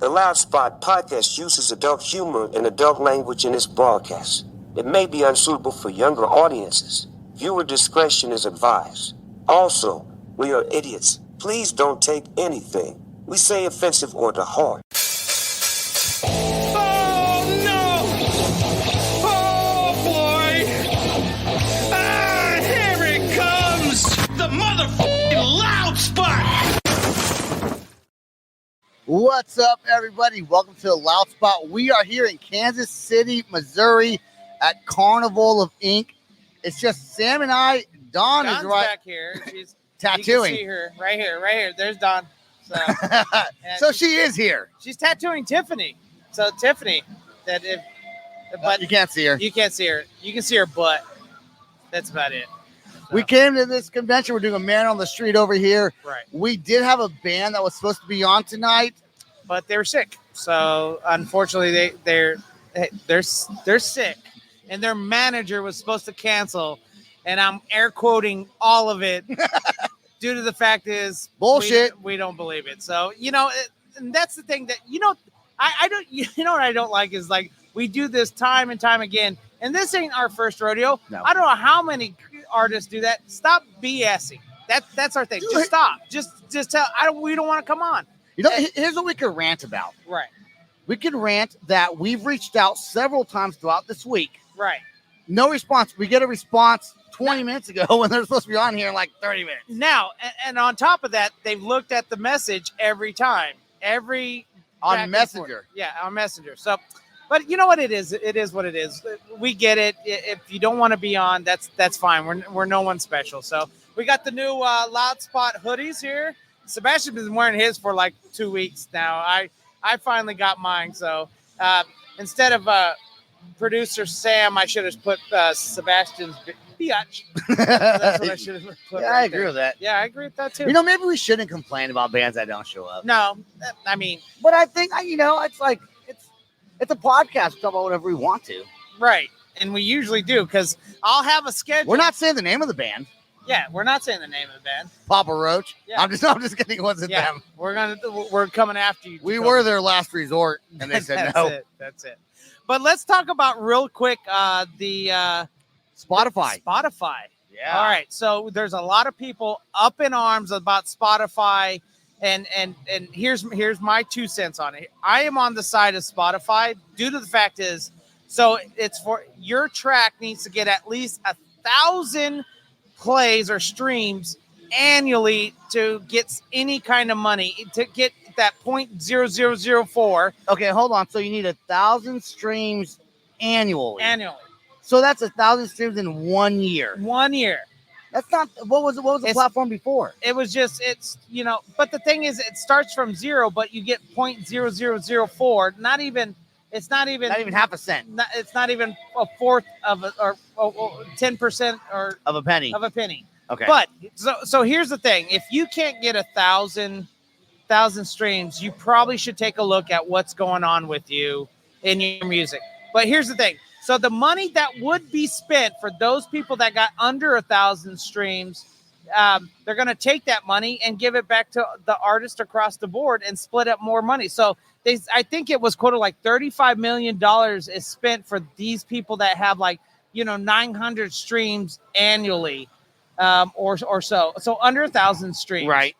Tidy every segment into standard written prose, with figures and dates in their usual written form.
The Loud Spot podcast uses adult humor and adult language in its broadcast. It may be unsuitable for younger audiences. Viewer discretion is advised. Also, we are idiots. Please don't take anything we say offensive or to heart. Oh no! Oh boy! Ah, here it comes! The motherfucking Loud Spot! What's up, everybody? Welcome to the Loud Spot. We are here in Kansas City, Missouri at Carnival of Ink. It's just Sam and I. Dawn Dawn's is right back here. She's tattooing. You can see her right here. There's Dawn. So she is here. She's tattooing Tiffany. So Tiffany, but You can't see her. you can't see her. You can see her butt. That's about it. So, We came to this convention. We're doing a man on the street over here. right, We did have a band that was supposed to be on tonight. but they were sick. So unfortunately, they're sick, and their manager was supposed to cancel. And I'm air quoting all of it due to the fact is Bullshit. We don't believe it. So, and that's the thing that, I don't, what I don't like is like, we do this time and time again, and this ain't our first rodeo. No. I don't know how many artists do that. Stop BSing. That's our thing. Just stop. Just tell, we don't want to come on. Here's what we could rant about. Right. We could rant that we've reached out several times throughout this week. Right. No response. We get a response 20 minutes ago when they're supposed to be on here in like 30 minutes. Now, and on top of that, they've looked at the message every time, back On and Messenger. forth. Yeah, on Messenger. So, but you know what it is? It is what it is. We get it. If you don't want to be on, that's fine. We're no one special. So we got the new Loud Spot hoodies here. Sebastian's been wearing his for like 2 weeks now. I finally got mine. So instead of producer Sam, I should have put Sebastian's biatch. That's what I should have put. Yeah, right I agree there. with that. Yeah, I agree with that too. Maybe we shouldn't complain about bands that don't show up. No, I mean, But I think, it's like, it's a podcast. We talk about whatever we want to. right. And we usually do because I'll have a schedule. We're not saying the name of the band. Yeah, we're not saying the name of the band. Papa Roach. Yeah. I'm just kidding. It wasn't Yeah, them. we're coming after you. We were their last resort, and they said no. That's it. But let's talk about real quick the Spotify. Yeah. All right. So there's a lot of people up in arms about Spotify, and here's my 2 cents on it. I am on the side of Spotify due to the fact is, so it's for your track needs to get at least 1,000 plays or streams annually to get any kind of money, to get that 0.0004 Okay, hold on. So you need 1,000 streams annually. So that's 1,000 streams in 1 year. 1 year. That's not what was the platform before? It was just but the thing is it starts from 0, but you get 0.0004. It's not even half a cent. It's not even a fourth of or 10% or Of a penny. Okay. Okay. But so here's the thing: if you can't get 1,000 streams, you probably should take a look at what's going on with you in your music. But here's the thing: so the money that would be spent for those people that got under 1,000 streams, they're going to take that money and give it back to the artist across the board and split up more money. So I think it was quoted like $35 million is spent for these people that have 900 streams annually, or so. So under 1,000 streams, Right.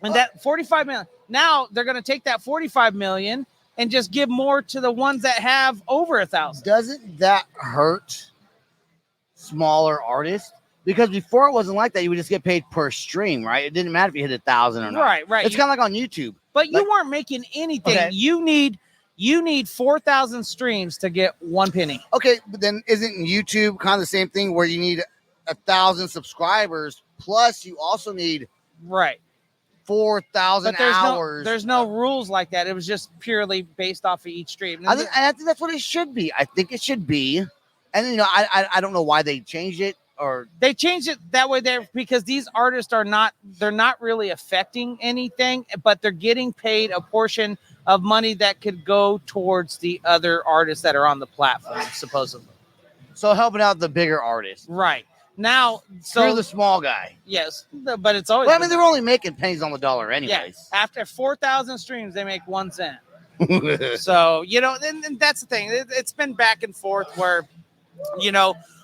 And that 45 million. Now they're going to take that 45 million and just give more to the ones that have over 1,000. Doesn't that hurt smaller artists? Because before it wasn't like that. You would just get paid per stream, right? It didn't matter if you hit 1,000 or not. Right. It's kind of like on YouTube. But you weren't making anything. Okay. You need 4,000 streams to get 1 penny. Okay, but then isn't YouTube kind of the same thing where you need 1,000 subscribers plus you also need 4,000 hours? There's no rules like that. It was just purely based off of each stream. I think that's what it should be. I think it should be. And I don't know why they changed it. Or they changed it that way there because these artists they're not really affecting anything, but they're getting paid a portion of money that could go towards the other artists that are on the platform, supposedly. So helping out the bigger artists. Right. Now, Screw the small guy. Yes, but it's always. Well, I mean, they're only making pennies on the dollar anyways. Yeah. After 4,000 streams, they make 1 cent. So, and that's the thing. It's been back and forth where,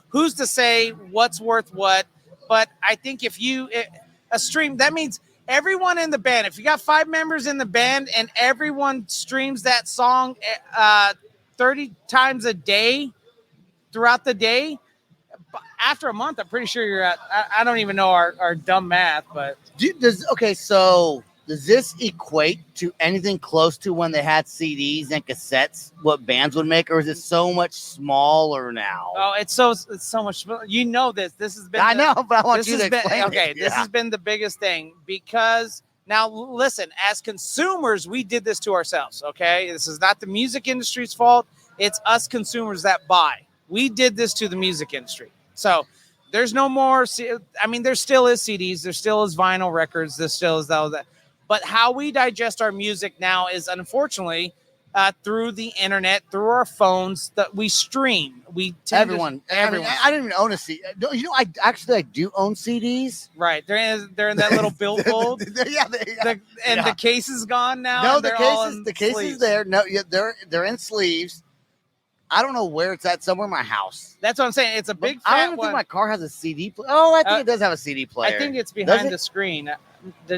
who's to say what's worth what? But I think a stream, that means everyone in the band, if you got 5 members in the band and everyone streams that song 30 times a day throughout the day, after a month, I'm pretty sure you're at, I don't even know our dumb math, but. So does this equate to anything close to when they had CDs and cassettes, what bands would make, or is it so much smaller now? Oh, it's so much smaller. This has been. I know, but I want you to explain it. Okay, this has been the biggest thing because now listen, as consumers, we did this to ourselves. Okay, this is not the music industry's fault. It's us consumers that buy. We did this to the music industry. So there's no more. I mean, there still is CDs. There still is vinyl records. There still is all that. But how we digest our music now is unfortunately through the internet, through our phones that we stream. Everyone. I don't even own a CD. I do own CDs. Right. They're in that little billfold. The case is gone now. No, the case is there. No, they're in sleeves. I don't know where it's at. Somewhere in my house. That's what I'm saying. It's a big. I don't even think my car has a CD player. Oh, I think it does have a CD player. I think it's behind the screen.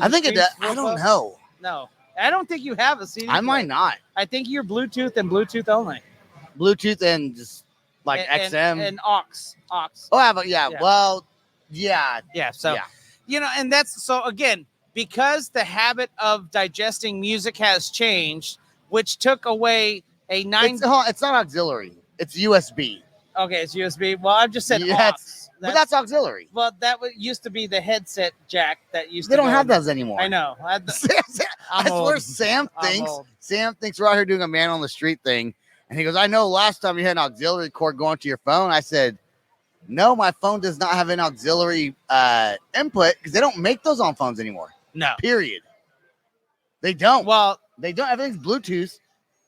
I think it does. I don't know. No, I don't think you have a CD. I might not. I think you're Bluetooth and Bluetooth only. Bluetooth and just like XM and aux. Oh, yeah. Well, yeah. So, and that's so again because the habit of digesting music has changed, which took away. It's not auxiliary. It's USB. Okay, it's USB. Well, I've just said aux. But that's auxiliary. Well, that used to be the headset jack that used. They don't have those anymore. I know. I swear, Sam thinks we're out here doing a man on the street thing, and he goes, "I know. Last time you had an auxiliary cord going to your phone." I said, "No, my phone does not have an auxiliary input because they don't make those on phones anymore." No. Period. They don't. Well, they don't. Everything's Bluetooth.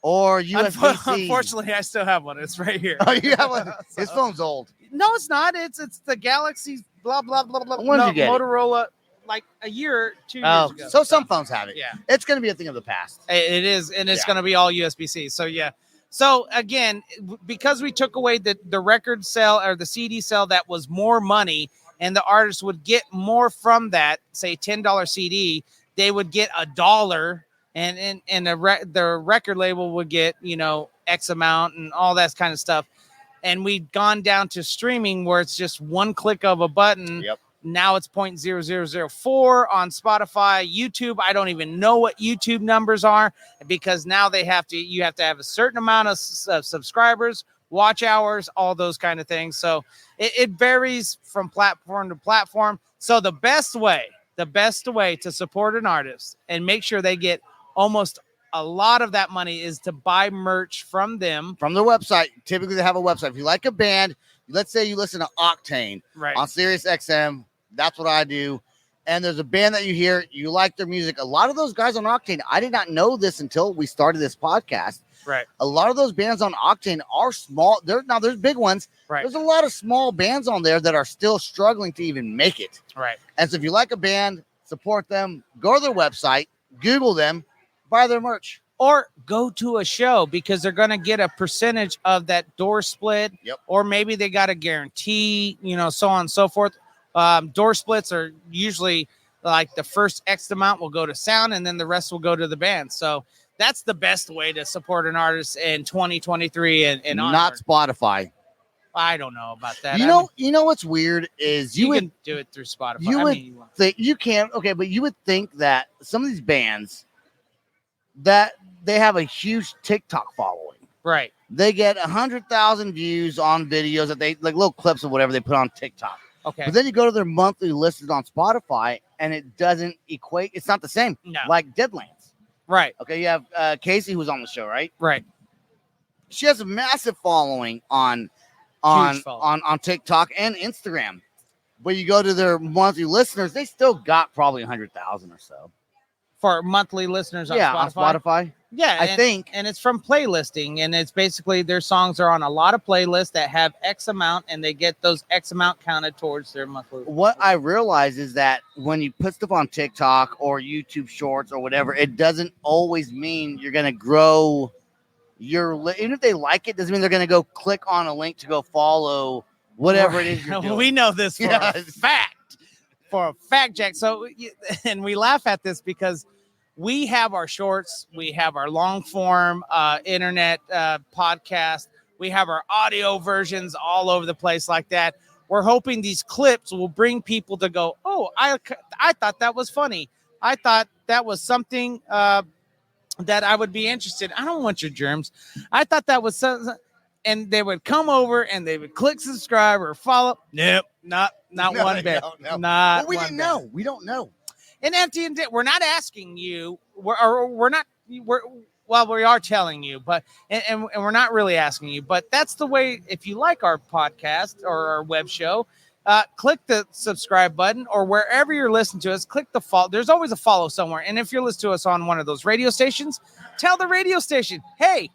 Or USB-C. Unfortunately, I still have one. It's right here. Oh, you have one? His phone's old. No, it's not. It's the Galaxy blah, blah, blah, blah. When did you get Motorola, like a year or 2 years ago. So some phones have it. Yeah. It's going to be a thing of the past. It is, and it's going to be all USB-C. So, yeah. So, again, because we took away the record sale or the CD sale that was more money, and the artist would get more from that, say $10 CD, they would get $1. And the record label would get, X amount and all that kind of stuff. And we'd gone down to streaming where it's just one click of a button. Yep. Now it's 0.0004 on Spotify, YouTube. I don't even know what YouTube numbers are because now you have to have a certain amount of subscribers, watch hours, all those kind of things. So it varies from platform to platform. So the best way to support an artist and make sure they get almost a lot of that money is to buy merch from them. From their website. Typically, they have a website. If you like a band, let's say you listen to Octane on Sirius XM. That's what I do. And there's a band that you hear, you like their music. A lot of those guys on Octane, I did not know this until we started this podcast. Right. A lot of those bands on Octane are small. There's big ones. Right. There's a lot of small bands on there that are still struggling to even make it. Right. And so if you like a band, support them, go to their website, Google them, buy their merch. Or go to a show because they're going to get a percentage of that door split. Yep. Or maybe they got a guarantee, so on and so forth. Door splits are usually like the first X amount will go to sound and then the rest will go to the band. So that's the best way to support an artist in 2023 and not Spotify. I don't know about that. You know what's weird is you can do it through Spotify. You think you can. Okay, but you would think that some of these bands that they have a huge TikTok following. Right. They get 100,000 views on videos that they like little clips of whatever they put on TikTok. Okay. But then you go to their monthly listens on Spotify and it doesn't equate. It's not the same. No. Like Deadlands. Right. Okay. You have Casey who's on the show, right? Right. She has a massive following on TikTok and Instagram. But you go to their monthly listeners, they still got probably 100,000 or so. for monthly listeners on Yeah, Spotify. on Spotify. Yeah, I think. And it's from playlisting, and it's basically their songs are on a lot of playlists that have X amount, and they get those X amount counted towards their monthly. What I realize is that when you put stuff on TikTok or YouTube Shorts or whatever, it doesn't always mean you're going to grow even if they like it, doesn't mean they're going to go click on a link to go follow whatever it is you're doing. We know this for a fact. For a fact, Jack. So, and we laugh at this because we have our shorts, we have our long form internet podcast, we have our audio versions all over the place like that. We're hoping these clips will bring people to go, oh, I thought that was funny. I thought that was something that I would be interested. I don't want your germs. I thought that was something. And they would come over and they would click subscribe or follow. Nope, not one bit. No. Not we one didn't bit. know. We don't know. And we're not asking you. We are telling you, but and we're not really asking you. But that's the way. If you like our podcast or our web show, click the subscribe button, or wherever you're listening to us, click the follow. There's always a follow somewhere. And if you're listening to us on one of those radio stations, tell the radio station, hey,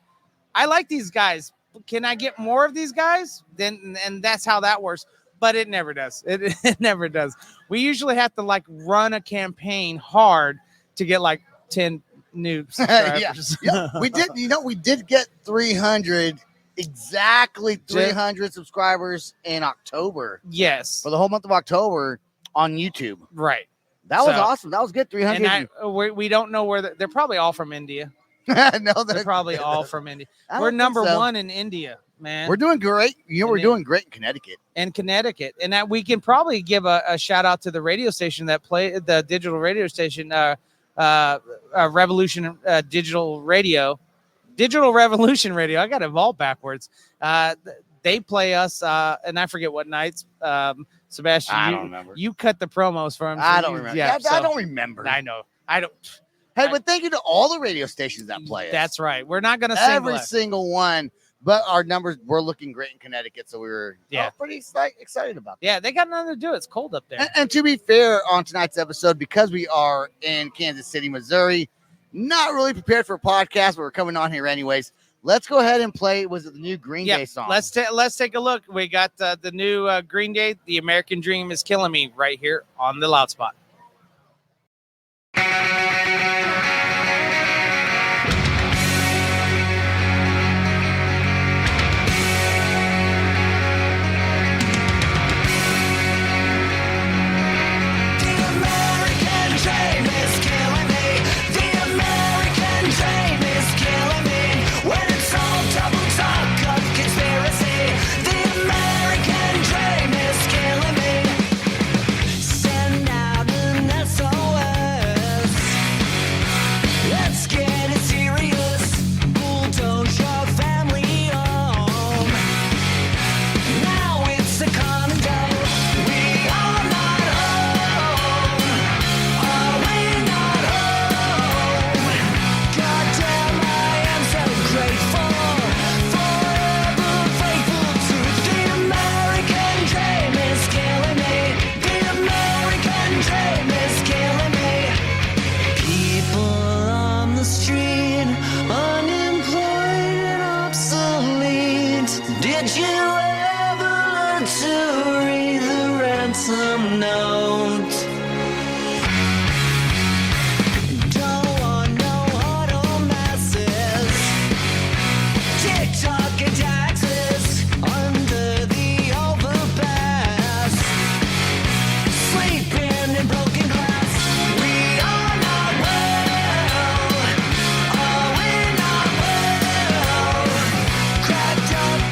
I like these guys. Can I get more of these guys? And that's how that works. But it never does. It never does. We usually have to like run a campaign hard to get like 10 new subscribers. Yeah. We did. We did get 300, exactly 300 subscribers in October. Yes. For the whole month of October on YouTube. Right. That was awesome. That was good. 300. And we don't know where they're probably all from India. No, they're probably all from India. We're number one in India, man. We're doing great. We're doing great in Connecticut. And that we can probably give a shout out to the radio station that play the digital radio station, Revolution Digital Revolution Radio. I got it all backwards. They play us, and I forget what nights. Sebastian, I don't remember. You cut the promos for him. I don't remember. Yeah, I don't remember. I know. I don't. Hey, but thank you to all the radio stations that play us. That's right. We're not going to every single one, but our numbers were looking great in Connecticut, so we were pretty excited about that. Yeah, they got nothing to do. It's cold up there. And to be fair, on tonight's episode, because we are in Kansas City, Missouri, not really prepared for a podcast, but we're coming on here anyways. Let's go ahead and play. Was it the new Greenday song? Let's take a look. We got the new Greenday, "The American Dream Is Killing Me," right here on the Loud Spot.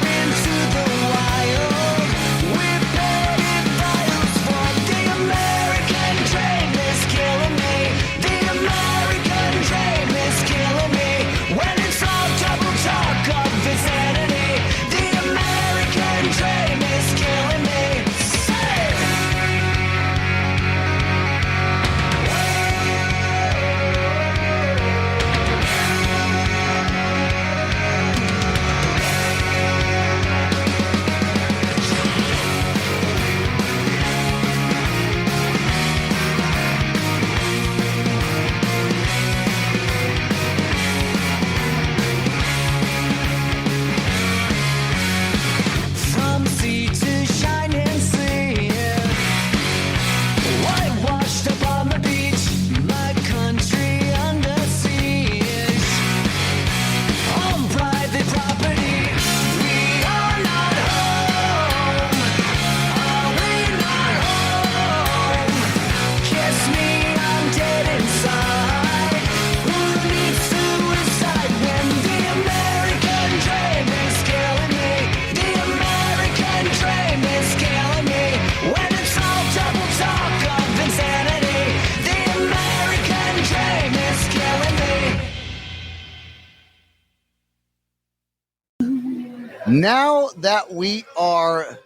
Into the wild, we paid it Now that we are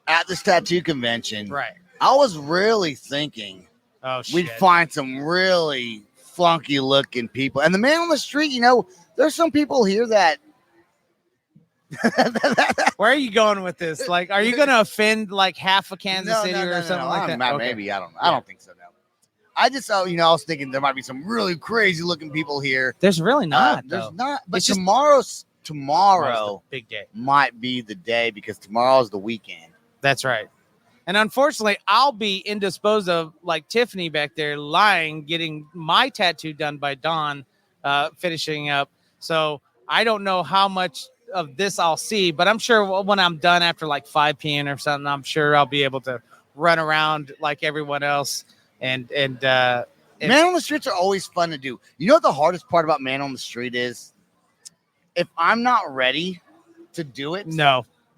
at this tattoo convention, Right. I was really thinking we'd find some really funky looking people. And the man on the street, there's some people here that. Where are you going with this? Like, are you going to offend like half of Kansas City or something like that? Maybe. I don't think so. No. I just, I was thinking there might be some really crazy looking people here. There's really not. There's not. But It's tomorrow big day. might be the day because tomorrow's the weekend. That's right. And unfortunately, I'll be indisposed of like Tiffany back there lying, getting my tattoo done by Dawn, finishing up. So I don't know how much of this I'll see, but I'm sure when I'm done after like 5 p.m. or something, I'm sure I'll be able to run around like everyone else. And Man on the Streets are always fun to do. You know what the hardest part about Man on the Street is? If I'm not ready to do it,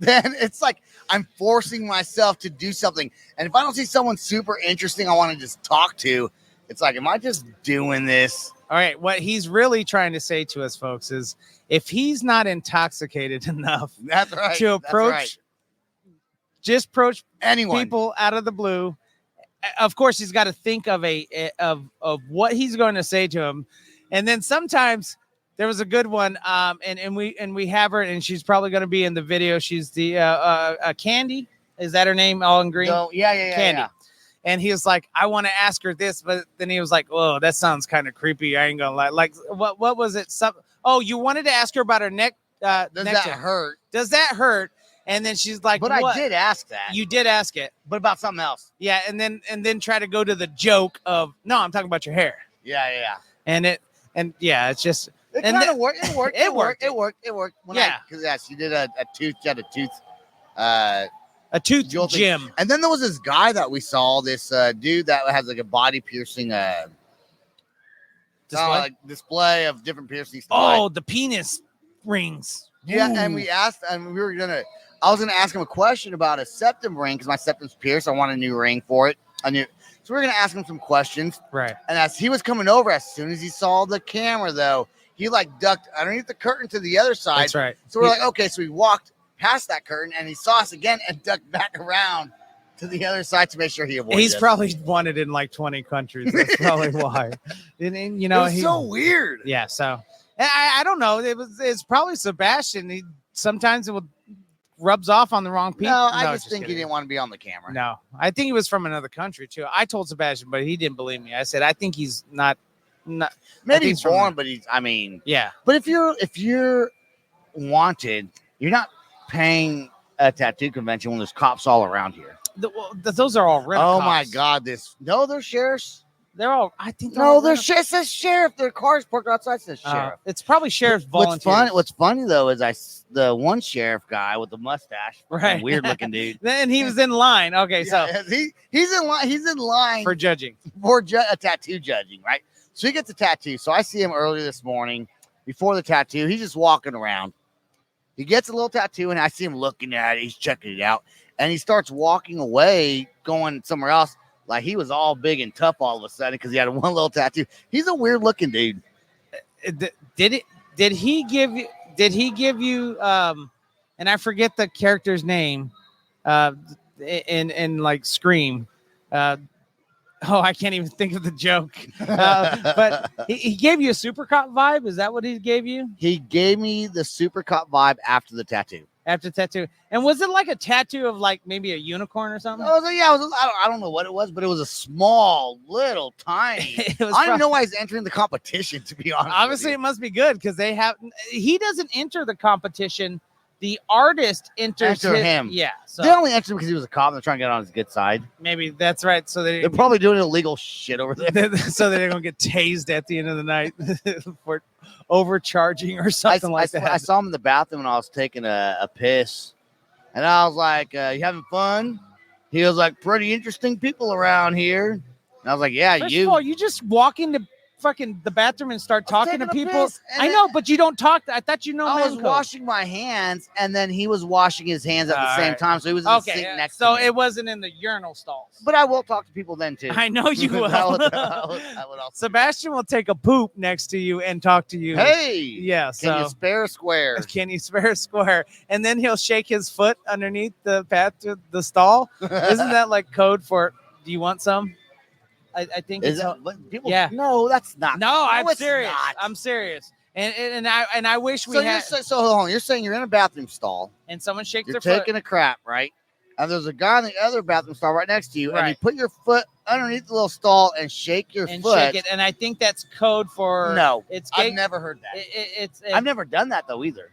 then it's like I'm forcing myself to do something. And if I don't see someone super interesting I want to just talk to, it's like, am I just doing this? All right. What he's really trying to say to us, folks, is if he's not intoxicated enough to approach, just approach anyone, people out of the blue. Of course, he's got to think of of what he's going to say to him. And then sometimes there was a good one. And we have her, and she's probably going to be in the video. She's the Candy. Is that her name? All in green. No, yeah. Candy. Yeah. And he was like, I want to ask her this, but then he was like, oh, that sounds kind of creepy. I ain't gonna lie. Like, what was it? You wanted to ask her about her neck. Does that hurt? Does that hurt? And then she's like, but what? I did ask that. You did ask it, but about something else. Yeah, and then try to go to the joke of, no, I'm talking about your hair. Yeah. It's just it kind of worked. It worked. Because she did a tooth. She had a tooth gym. And then there was this guy that we saw, this dude that has like a body piercing display of different piercings. Oh, the penis rings. Yeah, Ooh. and I was gonna ask him a question about a septum ring because my septum's pierced. I want a new ring for it. So we were gonna ask him some questions. Right. And as he was coming over, as soon as he saw the camera, though, he like ducked underneath the curtain to the other side. That's right. So we're like, okay, so we walked past that curtain and he saw us again and ducked back around to the other side to make sure he avoided He's us. probably wanted in like 20 countries. That's probably why. And, it was so weird. Yeah. So I don't know. It's probably Sebastian. Sometimes it rubs off on the wrong people. No, I just think he didn't want to be on the camera. No, I think he was from another country too. I told Sebastian, but he didn't believe me. I said, I think he's not. Maybe he's foreign, but yeah. But if you're wanted, you're not paying a tattoo convention when there's cops all around here. Those are all red. Oh cops. my God! They're sheriffs. They're all. I think. It says sheriff. Their cars parked outside says sheriff. It's probably sheriff's volunteers. What's funny though is the one sheriff guy with the mustache, right? Weird looking dude. And he was in line. Okay, so he's in line. He's in line for judging, a tattoo judging, right? So he gets a tattoo. So I see him early this morning before the tattoo. He's just walking around. He gets a little tattoo, and I see him looking at it. He's checking it out, and he starts walking away, going somewhere else. Like he was all big and tough all of a sudden because he had one little tattoo. He's a weird looking dude. Did he give you and I forget the character's name in like Scream. I can't even think of the joke. But he gave you a super cop vibe. Is that what he gave you? He gave me the super cop vibe after the tattoo. After tattoo. And was it like a tattoo of like maybe a unicorn or something? I don't know what it was, but it was a small, little, tiny. I don't know why he's entering the competition, to be honest. Obviously, it must be good because he doesn't enter the competition. The artist enters him. Yeah. So. They only entered him because he was a cop. They're trying to get on his good side. Maybe that's right. So they're probably doing illegal shit over there. So they're going to get tased at the end of the night for overcharging or something like that. I saw him in the bathroom when I was taking a piss. And I was like, you having fun? He was like, pretty interesting people around here. And I was like, yeah, First of all, you just walk into fucking the bathroom and start talking to taking a people? piss, and I know, but you don't talk. I thought I man was code. washing my hands, and then he was washing his hands at the same Alright. time, so he was in the sink Okay, next so to me. it wasn't in the urinal stalls. But I will talk to people then too. I know you will. I would also Sebastian will take a poop next to you and talk to you. Hey, Yeah, can you spare a square? Can you spare a square? And then he'll shake his foot underneath the the stall. Isn't that like code for? Do you want some? I think Is it's that what people? yeah. No, that's not. No, I'm it's serious. not. I'm serious. And I wish we So had. so hold on. You're saying you're in a bathroom stall. And someone shakes You're their taking foot. a crap, right? And there's a guy in the other bathroom stall right next to you, and you Right. put your foot underneath the little stall and shake your And foot. shake it. And I think that's code for. No, It's I've never heard that. It's I've never done that though either.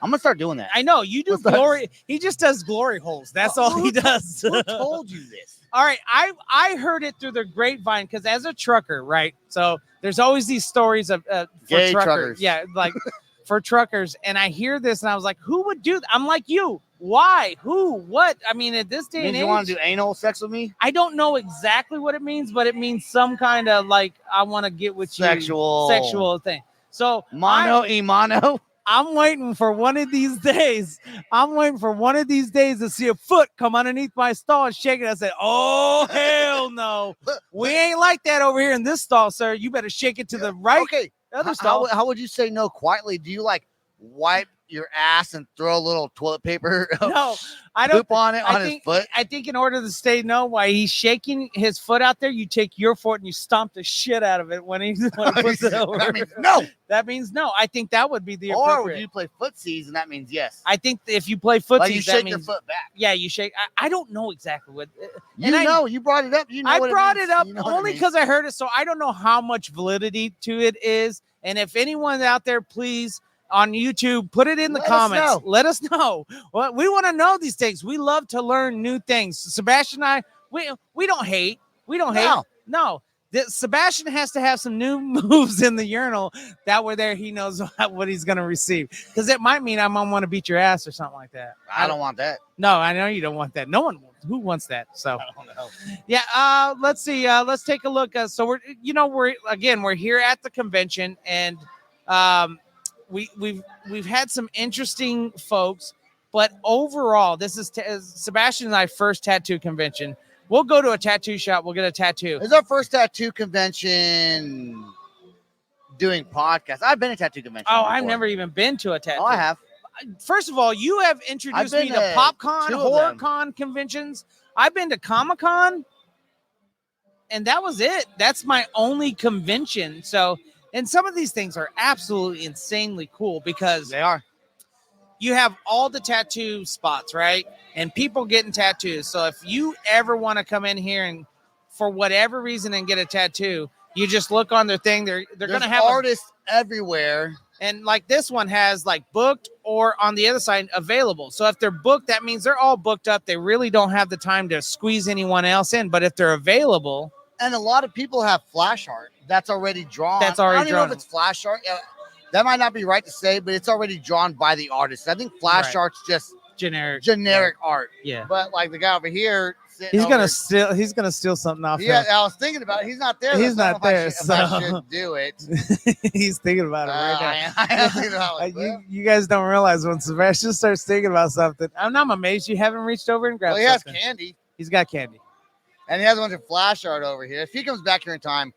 I'm gonna start doing that. I know you do What's that? glory. He just does glory holes. That's all he does. Who told you this? All right, I heard it through the grapevine because as a trucker, right? So there's always these stories of for Gay truckers. truckers. Yeah, like for truckers. And I hear this and I was like, who would do that? I'm like you. Why? Who? What? I mean, at this day Means and you age, want to do anal sex with me? I don't know exactly what it means, but it means some kind of like I want to get with you sexual thing. So Mono. I'm waiting for one of these days. I'm waiting for one of these days to see a foot come underneath my stall and shake it. I said, oh, hell no. We ain't like that over here in this stall, sir. You better shake it to the right. Okay. Other stall. How would you say no quietly? Do you like wipe your ass and throw a little toilet paper No, I don't. poop on it on his foot? I think in order to stay no, while he's shaking his foot out there, you take your foot and you stomp the shit out of it when he puts it over. That means no. That means no. I think that would be the Or appropriate. would you play footsies and that means yes? I think if you play footsies, Like you that shake means, your foot back. Yeah, you shake. I don't know exactly what. You know, you brought it up. You know I what brought means. it up You know what only means. because I heard it, so I don't know how much validity to it is. And if anyone out there, please on YouTube, put it in the comments. Let us know. Well, we want to know these things. We love to learn new things. Sebastian and I, we don't hate. We don't hate. No. Sebastian has to have some new moves in the urinal that were there. He knows what he's going to receive because it might mean I might want to beat your ass or something like that. I don't want that. No, I know you don't want that. No one who wants that. So I don't know. yeah. Let's see. Let's take a look. So we're here at the convention and we've had some interesting folks, but overall, this is Sebastian and I first tattoo convention. We'll go to a tattoo shop. We'll get a tattoo. It's our first tattoo convention doing podcasts. I've been to tattoo convention. Oh, before. I've never even been to a tattoo. Oh, I have. First of all, you have introduced me to PopCon, HorrorCon conventions. I've been to Comic-Con, and that was it. That's my only convention. So, and some of these things are absolutely insanely cool because they are. You have all the tattoo spots, right? And people getting tattoos. So if you ever want to come in here and for whatever reason and get a tattoo, you just look on their thing. They're going to have artists everywhere. And like this one has like booked or on the other side available. So if they're booked, that means they're all booked up. They really don't have the time to squeeze anyone else in. But if they're available. And a lot of people have flash art that's already drawn. That's already I don't drawn. know if it's flash art. That might not be right to say, but it's already drawn by the artist. I think flash art's just generic art. Yeah. But like the guy over here, he's gonna steal something off. Yeah, I was thinking about it. He's not there. He's not there. If I should do it. He's thinking about it right now. I am thinking about it. You guys don't realize when Sebastian starts thinking about something. I'm amazed you haven't reached over and grabbed. Well, he has something. candy. He's got candy, and he has a bunch of flash art over here. If he comes back here in time,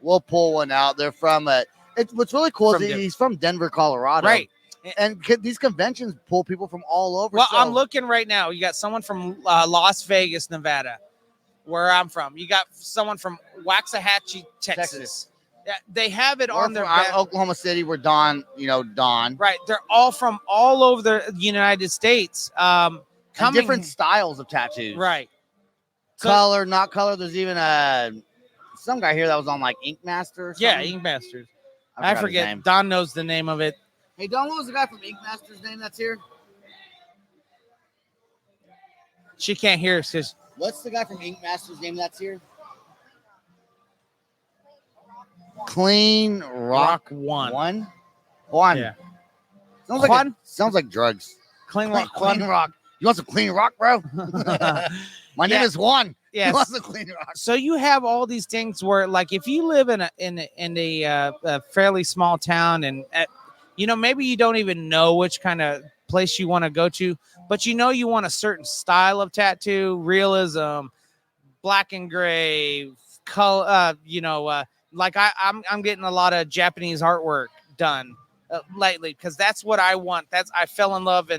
we'll pull one out. They're from what's really cool is he's from Denver, Colorado. Right. And these conventions pull people from all over. Well, I'm looking right now. You got someone from Las Vegas, Nevada, where I'm from. You got someone from Waxahachie, Texas. Yeah, they have it on their Oklahoma City, where Don. Right. They're all from all over the United States. Different styles of tattoos. Right. Color, not color. There's even some guy here that was on like Ink Master. Or yeah, Ink Masters. I forget. Don knows the name of it. Hey, Don, what was the guy from Ink Master's name that's here? She can't hear us because. What's the guy from Ink Master's name that's here? Clean Rock One. Juan. Yeah. Sounds like drugs. Clean Rock. Clean Rock. You want some Clean Rock, bro? My name is Juan. Yes. He wants to clean your house. So you have all these things where, like, if you live in a fairly small town, and maybe you don't even know which kind of place you want to go to, but you want a certain style of tattoo, realism, black and gray, color. Like I'm getting a lot of Japanese artwork done lately because that's what I want. I fell in love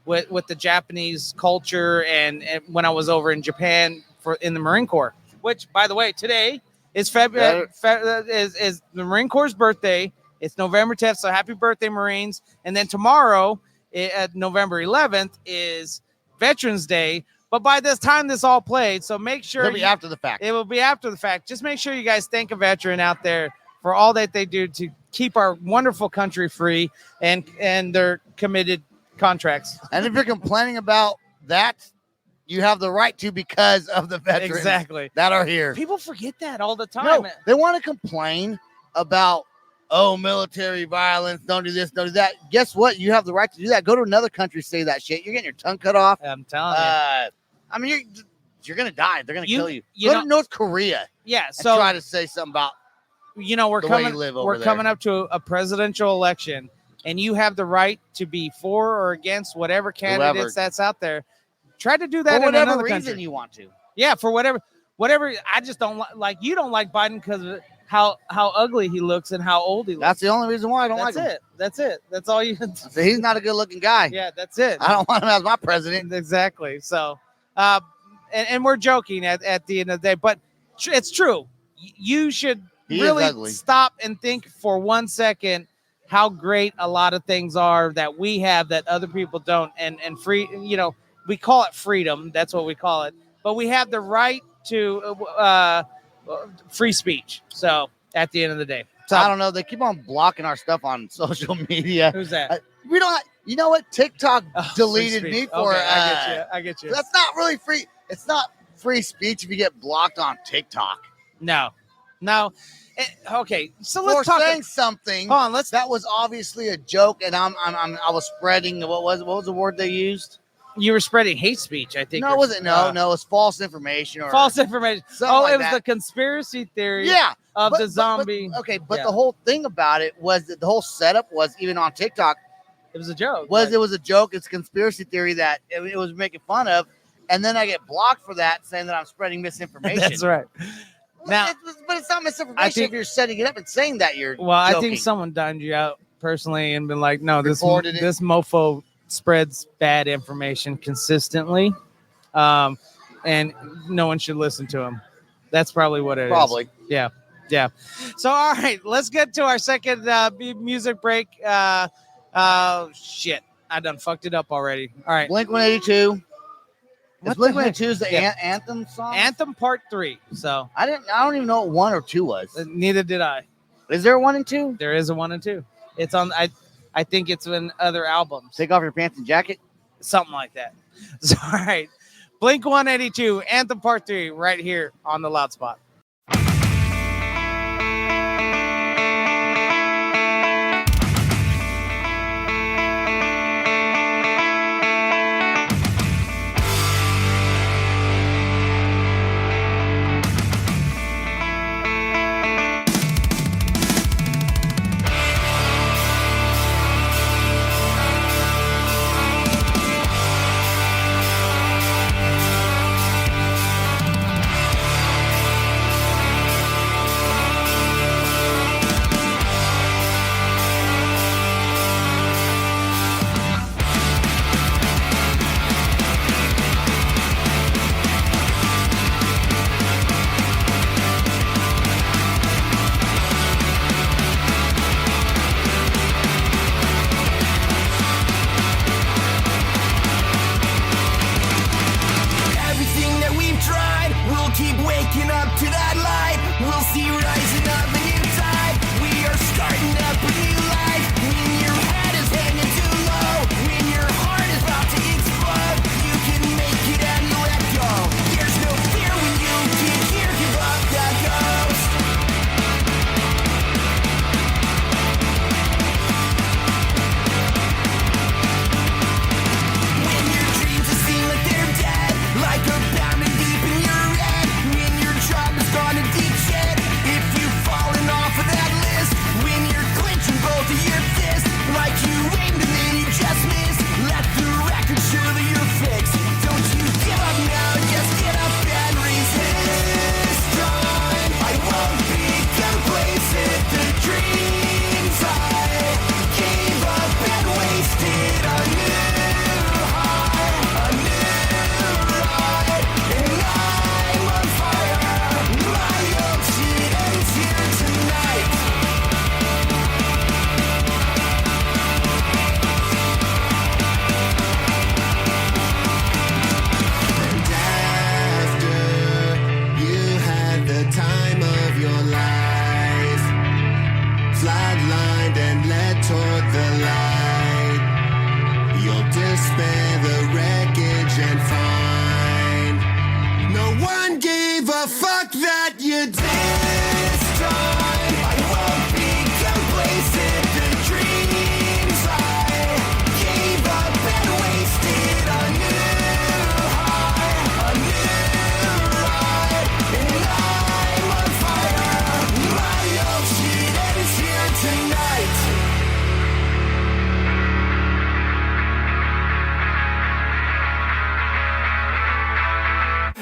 with the Japanese culture, and when I was over in Japan in the Marine Corps, which, by the way, today is February is the Marine Corps' birthday. It's November 10th, so happy birthday, Marines! And then tomorrow, November 11th, is Veterans Day. But by this time, this all played, so make sure it'll be after the fact. It will be after the fact. Just make sure you guys thank a veteran out there for all that they do to keep our wonderful country free and their committed contracts. And if you're complaining about that, you have the right to because of the veterans that are here. People forget that all the time. No, they want to complain about, military violence, don't do this, don't do that. Guess what? You have the right to do that. Go to another country, say that shit. You're getting your tongue cut off. I'm telling you. I mean, you're going to die. They're going to kill you. Go to North Korea. Yeah, so try to say something about we're coming up to a presidential election, and you have the right to be for or against whatever candidates that's out there. Try to do that for whatever in another reason country. You want to. Yeah, for whatever. I just don't like. You don't like Biden because of how ugly he looks and how old he looks. That's the only reason why I don't like him. That's it. That's all you. So he's not a good-looking guy. Yeah, that's it. I don't want him as my president. Exactly. So, and we're joking at the end of the day, but it's true. You should really stop and think for 1 second how great a lot of things are that we have that other people don't, and free. We call it freedom. That's what we call it. But we have the right to free speech. So at the end of the day, so I don't know. They keep on blocking our stuff on social media. Who's that? We don't. You know what? TikTok deleted me for. Okay, I get you. That's not really free. It's not free speech if you get blocked on TikTok. No. Okay, so let's talk. Saying something. Hold on, that was obviously a joke, and I was spreading. What was the word they used? You were spreading hate speech, I think. No, it wasn't. No, it was false information. Or false information. It was the conspiracy theory. Yeah, of the zombie. But the whole thing about it was that the whole setup was, even on TikTok, it was a joke. It was a joke. It's a conspiracy theory that it was making fun of, and then I get blocked for that, saying that I'm spreading misinformation. That's right. Now, but it's not misinformation if you're setting it up and saying that you're. Well, joking. I think someone dined you out personally and been like, "No, this mofo spreads bad information consistently, and no one should listen to him." That's probably what it is. Probably. Yeah. So, all right, let's get to our second music break. Shit, I done fucked it up already. All right, Blink-182. Blink-182 is the anthem song. Anthem Part 3. So I don't even know what 1 or 2 was. Neither did I. Is there a 1 and 2? There is a 1 and 2. It's on. I think it's in other albums. Take off your pants and jacket. Something like that. So, all right, Blink-182 Anthem Part 3 right here on the Loud Spot. fine. No one gave a fuck that you destroyed. I won't be complacent. The dreams I gave up and wasted a new high, a new ride, and I'm on fire. My old shit ends here tonight.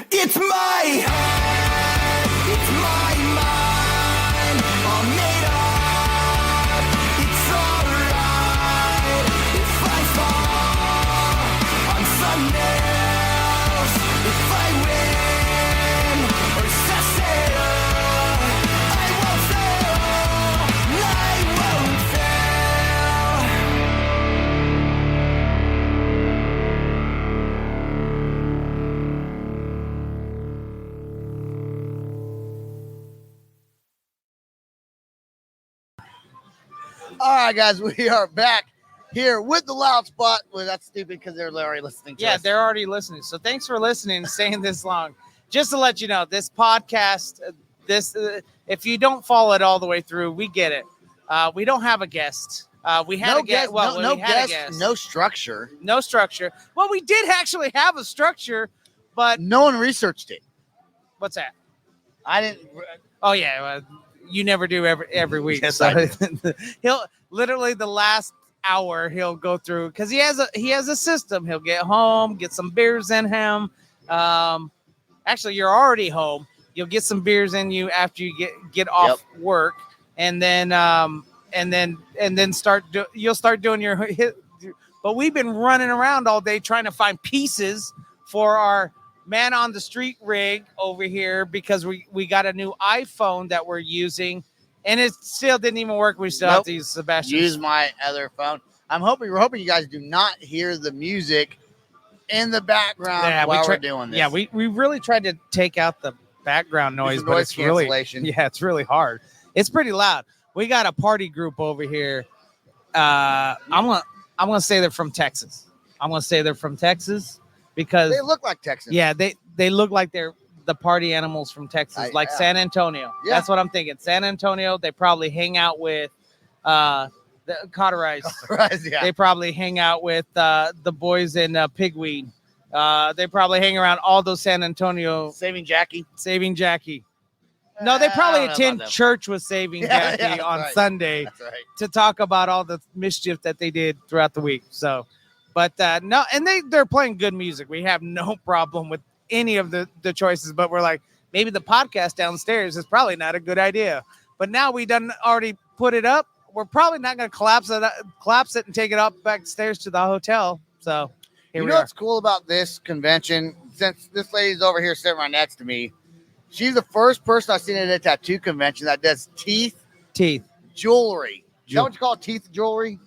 It's my head, it's my mind, all made up. It's alright if I fall on Sundays, if I win or succeed. I won't fail, I won't fail. All right, guys, we are back here with the loud spot. Well, that's stupid because they're already listening to Yeah, us. they're already listening. So thanks for listening and staying this long. Just to let you know, this podcast, if you don't follow it all the way through, we get it. We don't have a guest. We had no a guest. guest, Well, no we had a guest, guest. no structure. No structure. Well, we did actually have a structure, but No one researched it. what's that? I didn't. Oh yeah, you never do every week. Yes, so I he'll literally the last hour he'll go through because he has a system. He'll get home, get some beers in him. Actually, you're already home. You'll get some beers in you after you get off work, and then you'll start doing your hit. But we've been running around all day trying to find pieces for our man on the street rig over here because we got a new iPhone that we're using and it still didn't even work. We still have to use Sebastian. Use my other phone. We're hoping you guys do not hear the music in the background while we're doing this. Yeah, we really tried to take out the background noise, but it's cancellation. It's really hard. It's pretty loud. We got a party group over here. I'm gonna say they're from Texas. Because they look like Texans. Yeah, they look like they're the party animals from Texas, like San Antonio. Yeah. That's what I'm thinking. San Antonio, they probably hang out with the Cauterize. Yeah. They probably hang out with the boys in Pigweed. They probably hang around all those San Antonio. Saving Jackie. No, they probably attend church with Saving Jackie on right. Sunday That's right. to talk about all the mischief that they did throughout the week. So, but no, and they're playing good music. We have no problem with any of the choices, but we're like, maybe the podcast downstairs is probably not a good idea. But now we done already put it up. We're probably not going to collapse it and take it up backstairs to the hotel. So here we are. What's cool about this convention? Since this lady's over here sitting right next to me, she's the first person I've seen at a tattoo convention that does teeth jewelry. Is that what you call it? Teeth jewelry?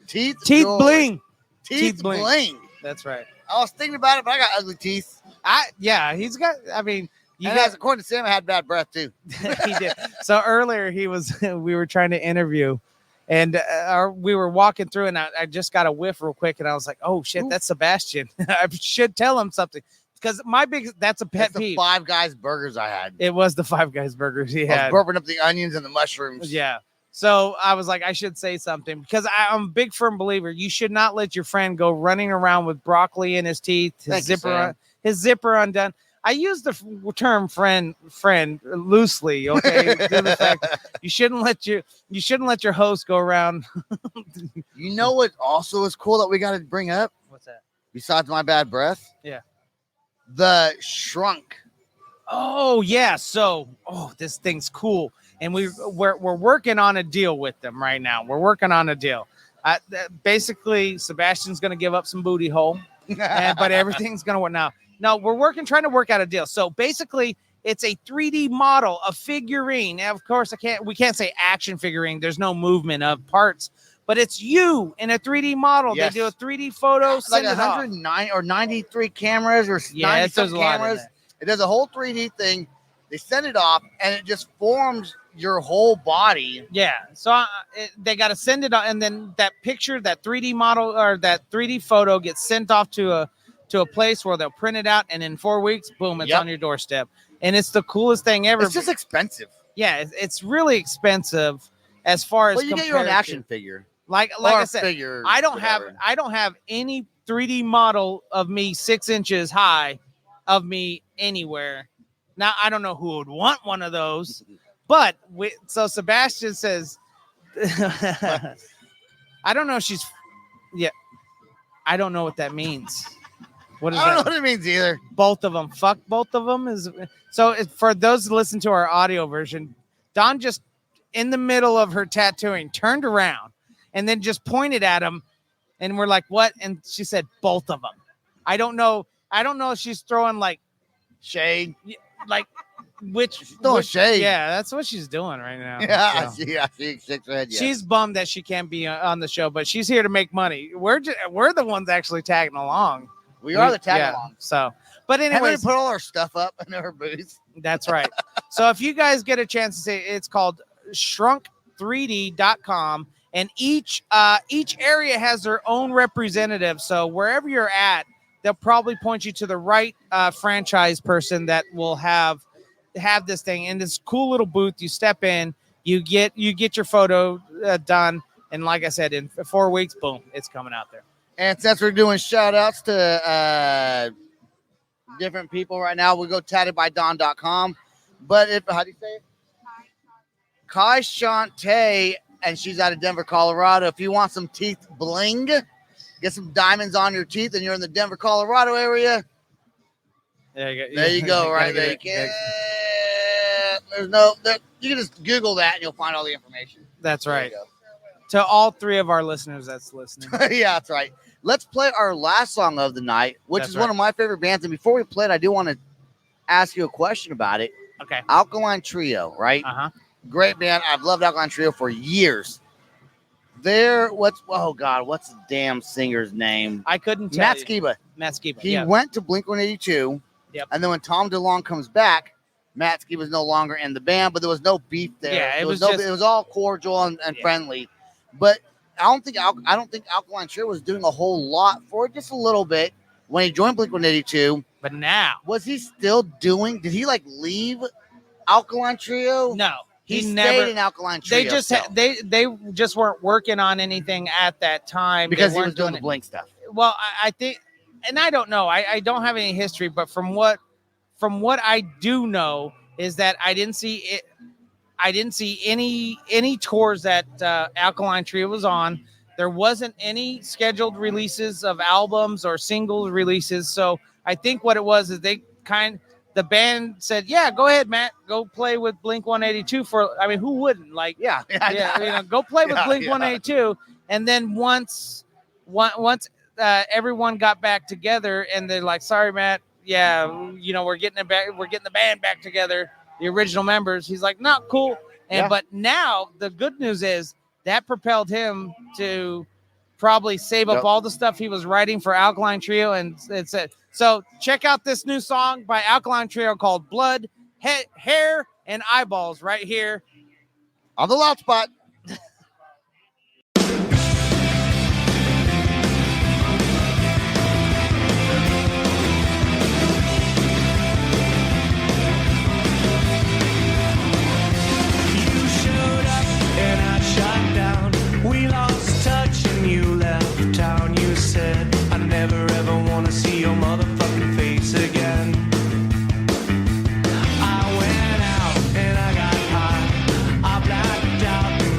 Teeth jewelry. Bling. Teeth bling. That's right. I was thinking about it, but I got ugly teeth. He's got. I mean, according to Sam, I had bad breath too. He did. So earlier we were trying to interview, and we were walking through, and I just got a whiff real quick, and I was like, "Oh shit, that's Sebastian." I should tell him something because that's a pet peeve. The Five Guys burgers I had. It was the Five Guys burgers he had. I was burping up the onions and the mushrooms. Yeah. So I was like, I should say something because I'm a big firm believer. You should not let your friend go running around with broccoli in his teeth, his zipper undone. I use the term friend loosely. Okay. You shouldn't let your host go around. You know what also is cool that we got to bring up? What's that? Besides my bad breath? Yeah. The shrunk. Oh yeah. So, this thing's cool. And we're working on a deal with them right now. We're working on a deal. Basically, Sebastian's going to give up some booty hole, but everything's going to work now. No, we're trying to work out a deal. So basically, it's a 3D model, a figurine. Now, of course, we can't say action figurine. There's no movement of parts, but it's you in a 3D model. Yes. They do a 3D photo. Like 109 or 93 cameras or 90 some cameras. It does a whole 3D thing. They send it off, and it just forms your whole body. Yeah. So they got to send it on, and then that picture, that 3D model or that 3D photo gets sent off to to a place where they'll print it out, and in 4 weeks, boom, it's Yep. on your doorstep. And it's the coolest thing ever. It's just expensive. Yeah, it's really expensive as far as Well, you get your own compared to- action figure. Like Or I said, figure, I don't whatever. have any 3D model of me 6 inches high of me anywhere. Now I don't know who would want one of those, but so Sebastian says, I don't know if she's, yeah, I don't know what that means. What is I don't know that? what it means either. Both of them. Fuck both of them is so. For those who listen to our audio version, Dawn just in the middle of her tattooing turned around and then just pointed at him, and we're like, "What?" And she said, "Both of them." I don't know if she's throwing like Shade. like which throwing shade. Yeah, that's what she's doing right now. Yeah, So. I see. Shakes her head. Yes. She's bummed that she can't be on the show, but she's here to make money. We're the ones actually tagging along. We are the tag yeah, along. So, but And anyways, we put all our stuff up in our booths. that's right. So if you guys get a chance to see, it's called shrunk3d.com, and each area has their own representative. So wherever you're at, they'll probably point you to the right franchise person that will have this thing in this cool little booth. You step in, you get your photo done, and like I said, in 4 weeks, boom, it's coming out there. And since we're doing shout outs to different people right now, we go tattedbydon.com. But how do you say it? Kai Shantae, and she's out of Denver, Colorado. If you want some teeth bling, get some diamonds on your teeth, and you're in the Denver, Colorado area. There you go. There you go, right there. You can. You can just Google that, and you'll find all the information. That's There right. you To all 3 of our listeners that's listening. go. Yeah, that's right. Let's play our last song of the night, which That's is one right. of my favorite bands. And before we play it, I do want to ask you a question about it. Okay. Alkaline Trio, right? Uh-huh. Great band. I've loved Alkaline Trio for years. What's the damn singer's name? I couldn't tell Matt you. Skiba. Matt Skiba. He Yeah. went to Blink-182. Yep. And then when Tom DeLonge comes back, Matt Skiba was no longer in the band, but there was no beef there. Yeah, it There was no, just- it was all cordial and Yeah. friendly. But I don't think Alkaline Trio was doing a whole lot for it, just a little bit when he joined Blink-182. But now, Was he still doing? Did he leave Alkaline Trio? no, he stayed never. in Alkaline Trio. They just still, they just weren't working on anything at that time because They he was weren't doing the it. Blink stuff. Well, I think, and I don't know. I don't have any history, but from what I do know is that I didn't see it. I didn't see any tours that Alkaline Trio was on. There wasn't any scheduled releases of albums or single releases. So I think what it was is the band said, "Yeah, go ahead, Matt, go play with Blink-182 for." I mean, who wouldn't Yeah. go play with Yeah, Blink-182. And then once everyone got back together, and they're like, "Sorry, Matt, yeah, we're getting it back. We're getting the band back together." The original members. He's like, "Not cool." And Yeah. but now the good news is that propelled him to probably save up Yep. all the stuff he was writing for Alkaline Trio, and it's it. So check out this new song by Alkaline Trio called "Blood, Hair, and Eyeballs" right here. On the loud spot. You showed up and I shot down. We lost touch and you left town. You said, I never ever want to see your motherfucking face again. I went out and I got high. I blacked out and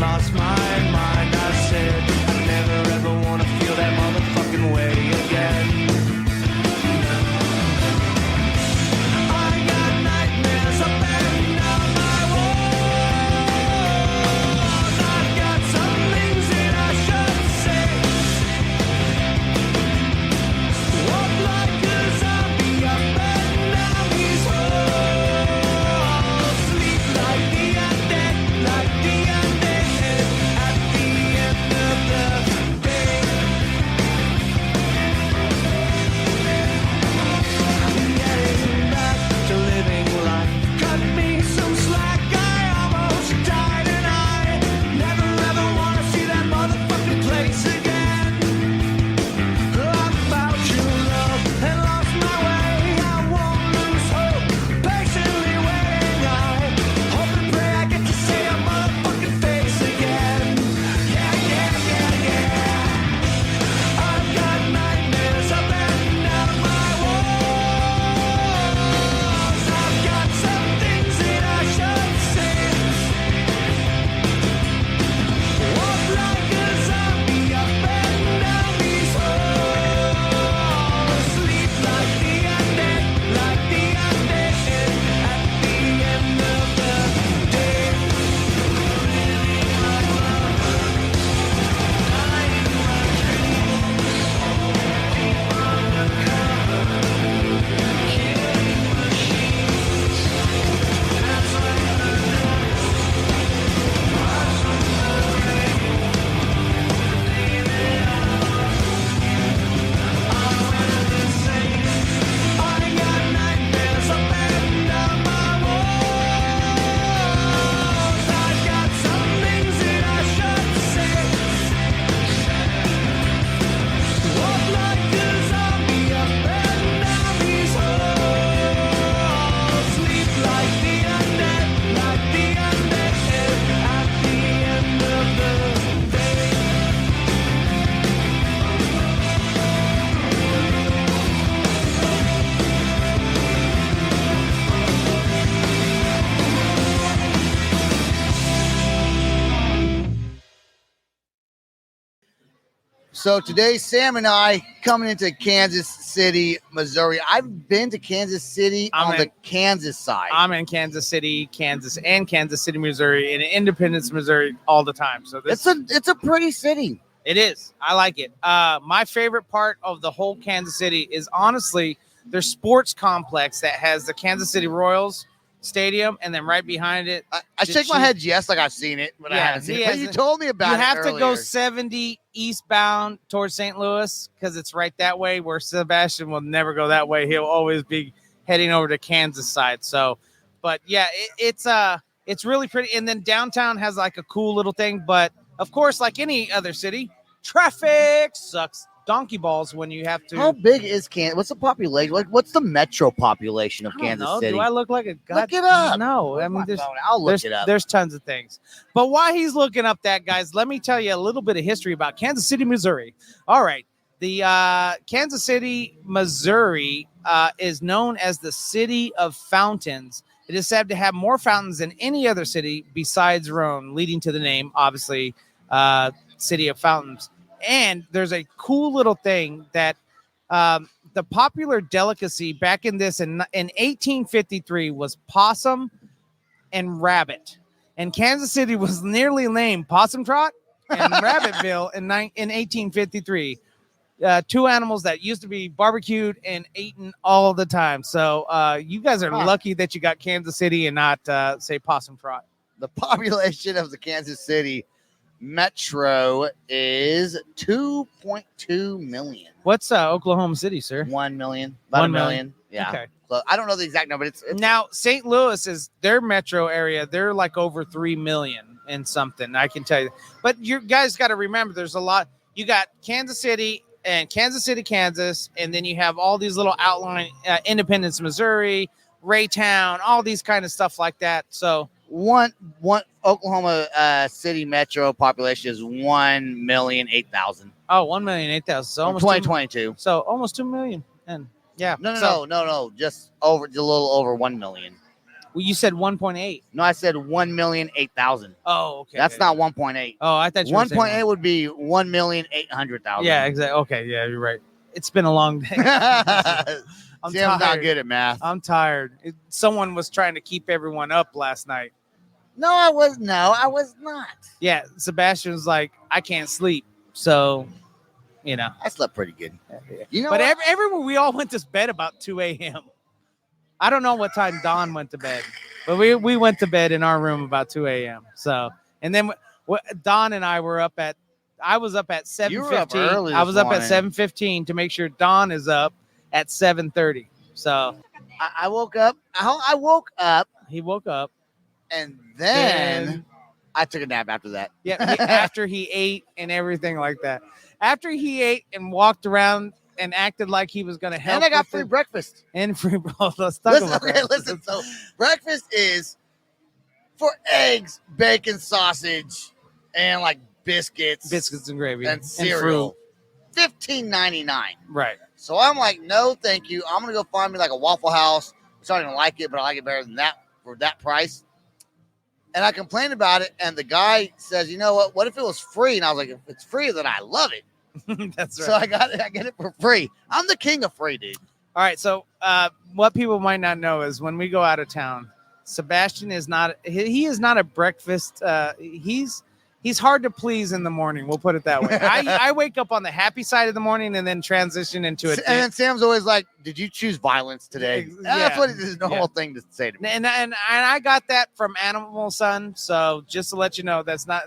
So today, Sam and I coming into Kansas City, Missouri. I've been to Kansas City on the Kansas side. I'm in Kansas City, Kansas, and Kansas City, Missouri, and Independence, Missouri, all the time. So it's a pretty city. It is. I like it. My favorite part of the whole Kansas City is honestly their sports complex that has the Kansas City Royals Stadium, and then right behind it. I shake my head yes, like I've seen it, but I haven't seen it. But you told me about it. You have to go 70 eastbound towards St. Louis because it's right that way. Where Sebastian will never go that way. He'll always be heading over to Kansas side. So, but yeah, it's really pretty. And then downtown has like a cool little thing. But of course, like any other city, traffic sucks donkey balls when you have to. How big is Kansas? What's the population? Like, what's the metro population of Kansas City? Do I look like a god? Look it up. No, I mean, I'll look it up. There's tons of things. But while he's looking up that, guys, let me tell you a little bit of history about Kansas City, Missouri. All right. The Kansas City, Missouri is known as the City of Fountains. It is said to have more fountains than any other city besides Rome, leading to the name, obviously, City of Fountains. And there's a cool little thing that the popular delicacy back in 1853 was possum and rabbit. And Kansas City was nearly named Possum Trot and Rabbitville in 1853. Two animals that used to be barbecued and eaten all the time. So you guys are lucky that you got Kansas City and not, say, Possum Trot. The population of the Kansas City metro is 2.2 million. What's Oklahoma City, sir? 1 million. About 1 million. Yeah. Okay. So I don't know the exact number. It's now St. Louis is their metro area. They're like over 3 million and something. I can tell you. But you guys got to remember, there's a lot. You got Kansas City and Kansas City, Kansas, and then you have all these little outlying Independence, Missouri, Raytown, all these kind of stuff like that. So one Oklahoma City metro population is 1,008,000. Oh, 1,008,000. So almost 2022. So almost 2 million. And yeah. No. Just a little over 1 million. Well, you said 1.8. No, I said 1,008,000. Oh, okay. That's not 1.8. Oh, I thought you were 1.8 would be 1,800,000. Yeah, exactly. Okay, yeah, you're right. It's been a long day. I'm not good at math. I'm tired. Someone was trying to keep everyone up last night. No, I was not. Yeah, Sebastian was like, I can't sleep. So, I slept pretty good. You know, but everyone, we all went to bed about 2 a.m. I don't know what time Don went to bed, but we went to bed in our room about 2 a.m. So, and then Don and I were I was up at 7:15. I was up at 7:15 to make sure Don is up at 7:30. So I woke up. I woke up. He woke up. And then I took a nap after that. Yeah, after he ate and everything like that. After he ate and walked around and acted like he was going to help. And I got free breakfast. And free. Let's talk about that. Listen. So breakfast is for eggs, bacon, sausage, and like biscuits and gravy, and cereal. $15.99. Right. So I'm like, no, thank you. I'm gonna go find me like a Waffle House. I don't even like it, but I like it better than that for that price. And I complained about it, and the guy says, "You know what? What if it was free?" And I was like, "If it's free, then I love it." That's right. So I get it for free. I'm the king of free, dude. All right. So what people might not know is when we go out of town, Sebastian is not. He is not a breakfast. He's hard to please in the morning. We'll put it that way. I wake up on the happy side of the morning and then transition into it. And then Sam's always like, "Did you choose violence today?" Yeah. That's what his normal thing to say to me. And I got that from Animal Sun. So just to let you know, that's not.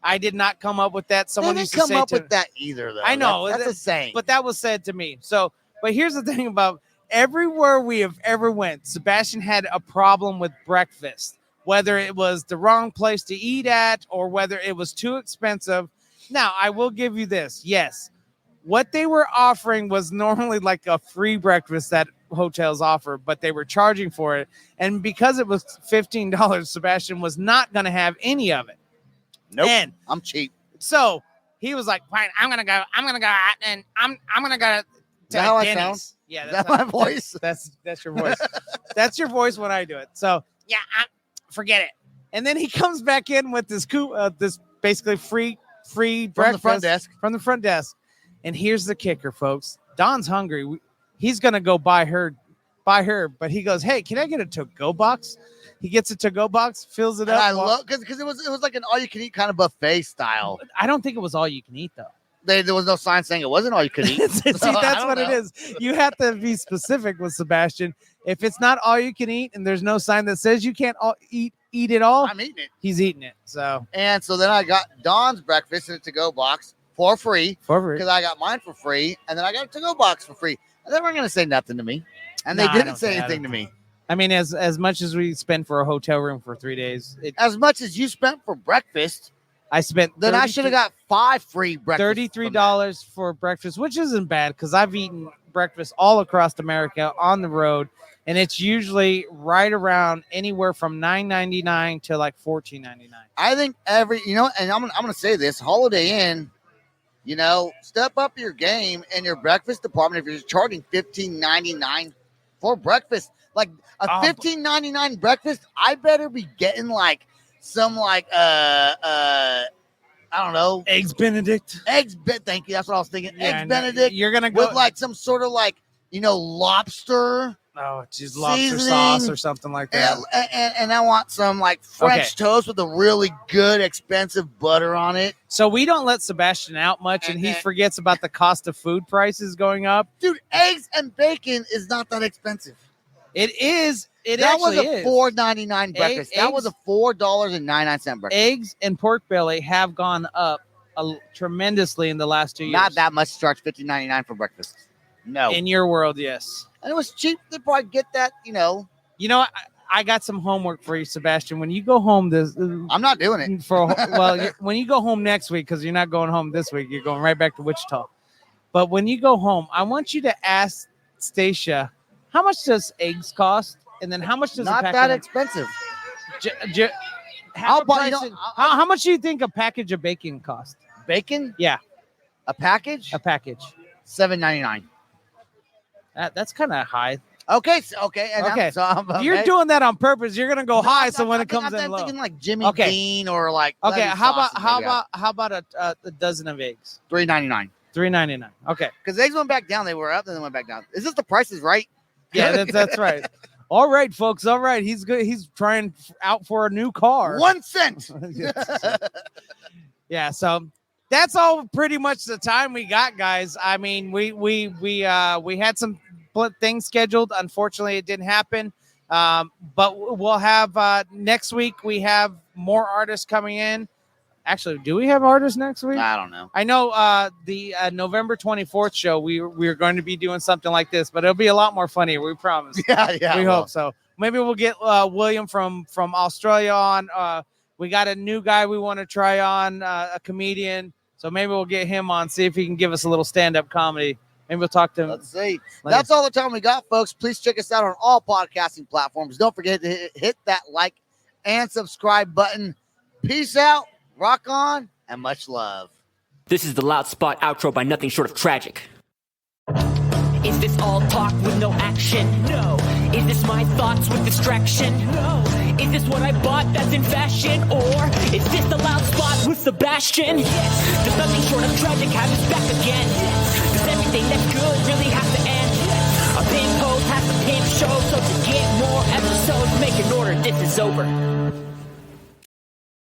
I did not come up with that. Someone used to say come up with that either, though. I know that's a saying, but that was said to me. So, but here's the thing about everywhere we have ever went, Sebastian had a problem with breakfast. Whether it was the wrong place to eat at or whether it was too expensive. Now, I will give you this. Yes, what they were offering was normally like a free breakfast that hotels offer, but they were charging for it. And because it was $15, Sebastian was not going to have any of it. Nope. And I'm cheap. So he was like, fine, I'm going to go out and I'm going to go to how Denny's. I sound? Yeah, that's my voice. That's your voice. That's your voice when I do it. So yeah, forget it. And then he comes back in with this basically free free From breakfast the front desk. From the front desk. And here's the kicker, folks. Don's hungry. He's gonna go buy her, but he goes, "Hey, can I get a to-go box?" He gets a to-go box, fills it And up. I love because it was like an all you can eat kind of buffet style. I don't think it was all you can eat though. There was no sign saying it wasn't all you could eat. See, So, I that's don't what it know. is. You have to be specific with Sebastian. If it's not all you can eat and there's no sign that says you can't eat it all, I'm eating it. he's eating it. So And so then I got Don's breakfast in a to-go box for free because I got mine for free, and then I got a to-go box for free. And they weren't going to say nothing to me, and Nah, they I didn't don't say think- anything to me. I mean, as much as we spend for a hotel room for 3 days, As much as you spent for breakfast, I spent then I should have got 5 free breakfasts. $33 for breakfast, which isn't bad because I've eaten breakfast all across America on the road, and it's usually right around anywhere from $9.99 to like $14.99. I think and I'm gonna say this: Holiday Inn, step up your game in your breakfast department. If you're charging $15.99 for breakfast, like a $15.99 breakfast, I better be getting like some I don't know, Eggs Benedict. Thank you. That's what I was thinking. Yeah, Eggs Benedict. You're gonna go with like some sort of lobster. Oh, just lobster seasoning. sauce or something like that. And I want some like French toast with a really good, expensive butter on it. So we don't let Sebastian out much, and he forgets about the cost of food prices going up. Dude, eggs and bacon is not that expensive. It is. That was actually a is. $4.99 breakfast. That was a $4.99 breakfast. Eggs and pork belly have gone up tremendously in the last 2 years. Not that much to charge $15.99 for breakfast. No. In your world, yes. And it was cheap. They probably get that, You know, I got some homework for you, Sebastian. When you go home I'm not doing it. When you go home next week, because you're not going home this week, you're going right back to Wichita. But when you go home, I want you to ask Stacia, how much does eggs cost? And then how much does Not that expensive. how much do you think a package of bacon cost? Bacon? Yeah. A package? A package. $7.99. That's kind of high. Okay. Okay. You're doing that on purpose. You're gonna go high, so when it comes in I'm low. thinking like Jimmy Dean or like. Okay. Lettuce How sausage, about a dozen of eggs? $3.99. $3.99. Okay. Because eggs went back down. They were up, then they went back down. Is this the Price is Right? Yeah, that's right. All right, folks. All right. He's good. He's trying out for a new car. 1 cent. Yeah. So that's all pretty much the time we got, guys. I mean, we had some things scheduled. Unfortunately, it didn't happen. But we'll have next week. We have more artists coming in. Actually, do we have artists next week? I don't know. I know the November 24th show, we're going to be doing something like this, but it'll be a lot more funny. We promise. Yeah. We hope so. Maybe we'll get William from Australia on. We got a new guy we want to try on, a comedian. So maybe we'll get him on, see if he can give us a little stand-up comedy. Maybe we'll talk to him. Let's see. That's all the time we got, folks. Please check us out on all podcasting platforms. Don't forget to hit that like and subscribe button. Peace out. Rock on, and much love. This is the Loud Spot outro by nothing short of tragic. Is this all talk with no action? No. Is this my thoughts with distraction? No. Is this what I bought that's in fashion? Or is this the Loud Spot with Sebastian? Yes. Does nothing short of tragic have us back again? Yes. Does everything that's good really have to end? Yes. A pin post has a pin show, so to get more episodes, make an order, this is over.